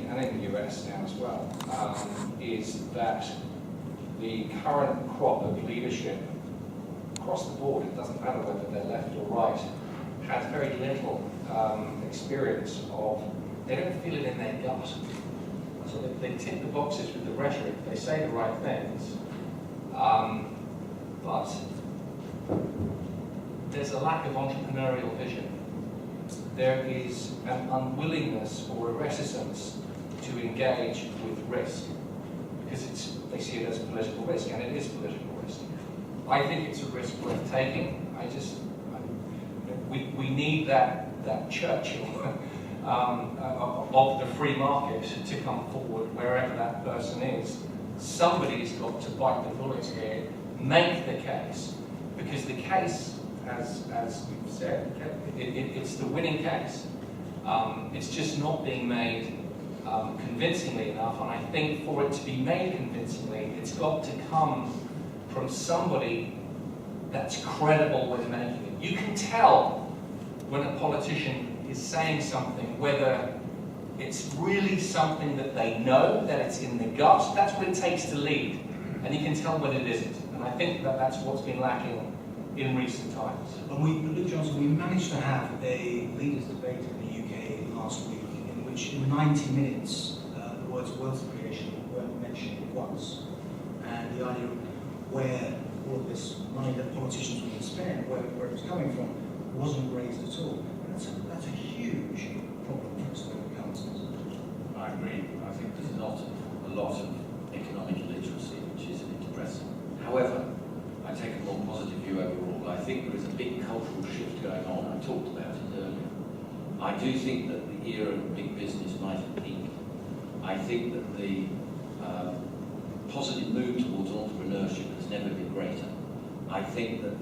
and in the US now as well, is that the current crop of leadership across the board, it doesn't matter whether they're left or right, has very little experience of, they don't feel it in their gut. So they tick the boxes with the rhetoric, they say the right things, but there's a lack of entrepreneurial vision. There is an unwillingness or a reticence to engage with risk because they see it as a political risk, and it is political risk. I think it's a risk worth taking. We need that Churchill of the free market to come forward wherever that person is. Somebody's got to bite the bullet here, make the case, because the case, as we've said, it's the winning case. It's just not being made convincingly enough, and I think for it to be made convincingly, it's got to come from somebody that's credible with making it. You can tell when a politician is saying something, whether it's really something that they know, that it's in the gut. That's what it takes to lead, and you can tell when it isn't. And I think that that's what's been lacking in recent times. And Luke Johnson, we managed to have a leaders' debate in the UK last week, in which in 90 minutes the words wealth creation weren't mentioned once, and the idea of where all of this money that politicians were going to spend, where it was coming from, wasn't raised at all. And that's a huge problem for us when it comes to this. I agree. I think there's not a lot of economic literacy, which is a bit depressing. However, I take a more positive view overall. I think there is a big cultural shift going on. I talked about it earlier. I do think that the era of big business might have peaked. I think that the positive move towards entrepreneurship has never been greater. I think that